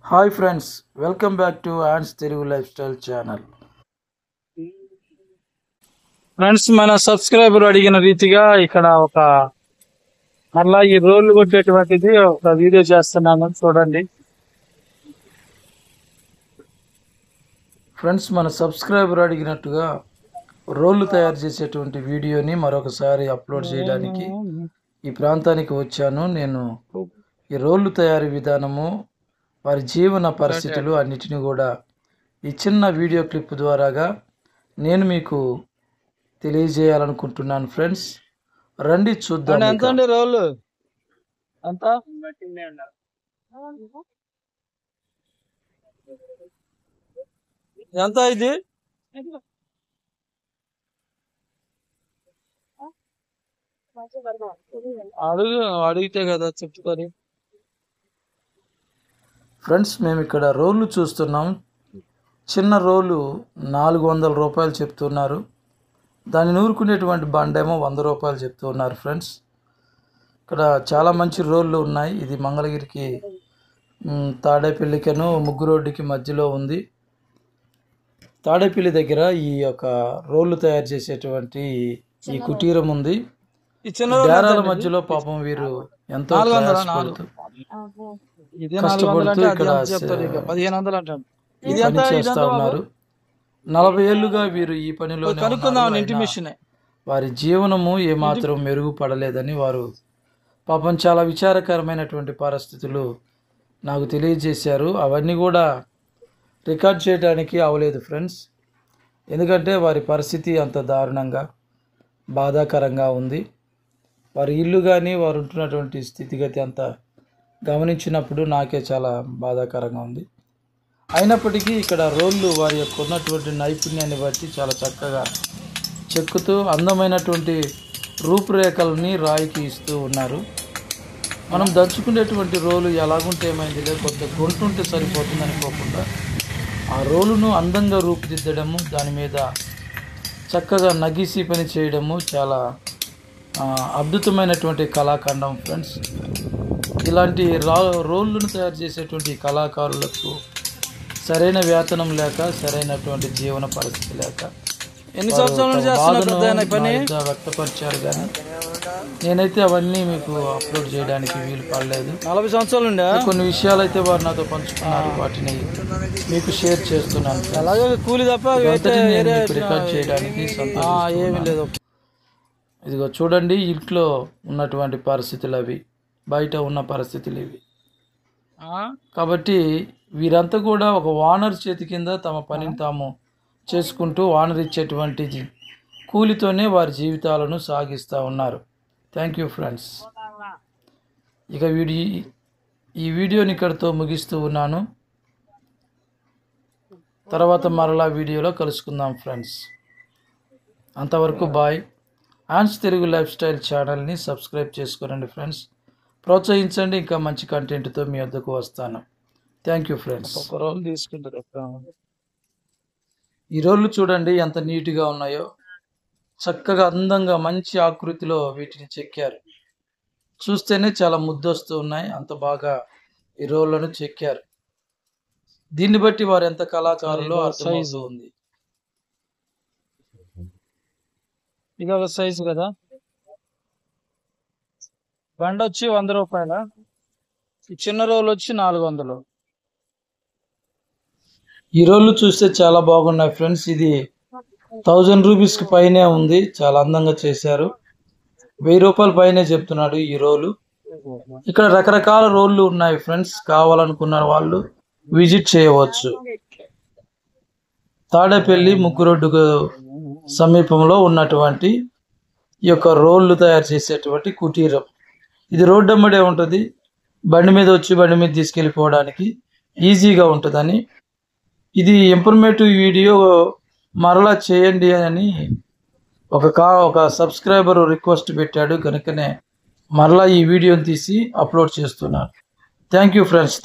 Hi friends, welcome back to Ann's Telugu lifestyle channel. Friends, మన subscriber అడిగిన రీతిగా ఇక్కడ మరలా ఈ రోడ్లు కొట్టేటువంటిది ఒక వీడియో చేస్తున్నాను, చూడండి. ఫ్రెండ్స్, మన సబ్స్క్రైబర్ అడిగినట్టుగా రోళ్ళు తయారు చేసేటువంటి వీడియోని మరొకసారి అప్లోడ్ చేయడానికి ఈ ప్రాంతానికి వచ్చాను. నేను ఈ రోళ్ళు తయారీ విధానము, వారి జీవన పరిస్థితులు అన్నిటినీ కూడా ఈ చిన్న వీడియో క్లిప్ ద్వారాగా నేను మీకు తెలియజేయాలనుకుంటున్నాను. ఫ్రెండ్స్, రండి చూద్దాం. ఎంత అండి రోళ్ళు? ఎంత ఎంత ఇది? అడిగితే కదా చెప్తారు. ఫ్రెండ్స్, మేము ఇక్కడ రోళ్ళు చూస్తున్నాం. చిన్న రోలు 400 రూపాయలు చెప్తున్నారు. దాన్ని నూరుకునేటువంటి బండేమో 100 రూపాయలు చెప్తున్నారు. ఫ్రెండ్స్, ఇక్కడ చాలా మంచి రోళ్ళు ఉన్నాయి. ఇది మంగళగిరికి తాడేపల్లికను ముగ్గురోడ్డుకి మధ్యలో ఉంది. తాడేపల్లి దగ్గర ఈ యొక్క రోళ్ళు తయారు చేసేటువంటి ఈ కుటీరం ఉంది. డేరాల మధ్యలో పాపం వీరు ఎంతో కష్టపడుతూ ఇక్కడ పని చేస్తా ఉన్నారు. 40 ఏళ్లుగా వీరు ఈ పనిలో వారి జీవనము ఏమాత్రం మెరుగుపడలేదని వారు పాపం చాలా విచారకరమైనటువంటి పరిస్థితులు నాకు తెలియజేశారు. అవన్నీ కూడా రికార్డ్ చేయడానికి అవలేదు ఫ్రెండ్స్, ఎందుకంటే వారి పరిస్థితి అంత దారుణంగా బాధాకరంగా ఉంది. వారి ఇల్లు కానీ వారు ఉంటున్నటువంటి స్థితిగతి అంతా గమనించినప్పుడు నాకే చాలా బాధాకరంగా ఉంది. అయినప్పటికీ ఇక్కడ రోళ్ళు వారి యొక్క ఉన్నటువంటి నైపుణ్యాన్ని బట్టి చాలా చక్కగా చెక్కుతూ అందమైనటువంటి రూపురేఖల్ని రాయికి ఇస్తూ ఉన్నారు. మనం దంచుకునేటువంటి రోలు ఎలాగుంటే ఏమైంది, లేకపోతే గొంటుంటే సరిపోతుంది అనుకోకుండా ఆ రోలును అందంగా రూపుదిద్దడము, దాని మీద చక్కగా నగిసి పని చేయడము చాలా అద్భుతమైనటువంటి కళాఖండం. ఫ్రెండ్స్, ఇలాంటి రోళ్ళను తయారు చేసేటువంటి కళాకారులకు సరైన వేతనం లేక, సరైనటువంటి జీవన పరిస్థితి లేక ఎన్ని సంవత్సరాలు వ్యక్తపరిచారు. కానీ నేనైతే అవన్నీ మీకు అప్లోడ్ చేయడానికి వీలు పడలేదు. 40 సంవత్సరాలు కొన్ని విషయాలు అయితే వారు నాతో పంచుకున్నారు, వాటిని మీకు షేర్ చేస్తున్నాను. అలాగే కూలి తప్ప రికార్డ్ చేయడానికి ఏమీ లేదు. ఇదిగో చూడండి, ఇంట్లో ఉన్నటువంటి పరిస్థితులు అవి, బయట ఉన్న పరిస్థితులు ఇవి. కాబట్టి వీరంతా కూడా ఒక ఓనర్ చేతి కింద తమ పనిని తాము చేసుకుంటూ ఓనర్ ఇచ్చేటువంటి కూలితోనే వారి జీవితాలను సాగిస్తూ ఉన్నారు. Thank you friends. ఇక ఈ వీడియోని ఇక్కడితో ముగిస్తూ ఉన్నాను. తర్వాత మరలా వీడియోలో కలుసుకుందాం ఫ్రెండ్స్. అంతవరకు bye. Ann's Telugu lifestyle ఛానల్ని సబ్స్క్రైబ్ చేసుకోండి ఫ్రెండ్స్. ప్రోత్సహించండి, ఇంకా మంచి కంటెంట్తో మీ వద్దకు వస్తాను. Thank you friends. ఒక రోల్ తీసుకుంటారు. ఈ రోళ్ళు చూడండి ఎంత నీట్గా ఉన్నాయో, చక్కగా అందంగా మంచి ఆకృతిలో వీటిని చెక్కారు. చూస్తేనే చాలా ముద్దొస్తూ ఉన్నాయి, అంత బాగా ఈ రోళ్ళను చెక్కారు. దీన్ని బట్టి వారు ఎంత కళాకారులో అర్థమవుతూ ఉంది. ఇది ఒక సైజు కదా. బండ వచ్చి 100 రూపాయల, ఈ చిన్న రోల్ వచ్చి 400. ఈ రోళ్ళు చూస్తే చాలా బాగున్నాయి ఫ్రెండ్స్. ఇది 1000 రూపీస్కి పైనే ఉంది. చాలా అందంగా చేశారు. 1000 రూపాయల పైనే చెప్తున్నాడు ఈ రోలు. ఇక్కడ రకరకాల రోళ్ళు ఉన్నాయి ఫ్రెండ్స్, కావాలనుకున్న వాళ్ళు విజిట్ చేయవచ్చు. తాడేపల్లి ముగ్గురోడ్డుకు సమీపంలో ఉన్నటువంటి ఈ యొక్క రోళ్ళు తయారు చేసేటువంటి కుటీరం. ఇది రోడ్డు అమ్మడే ఉంటుంది. బండి మీద వచ్చి బండి మీద తీసుకెళ్ళిపోవడానికి ఈజీగా ఉంటుందని, ఇది ఇన్ఫర్మేటివ్ వీడియో మరలా చేయండి అని ఒక సబ్స్క్రైబర్ రిక్వెస్ట్ పెట్టాడు, కనుకనే మరలా ఈ వీడియోని తీసి అప్లోడ్ చేస్తున్నాను. Thank you friends.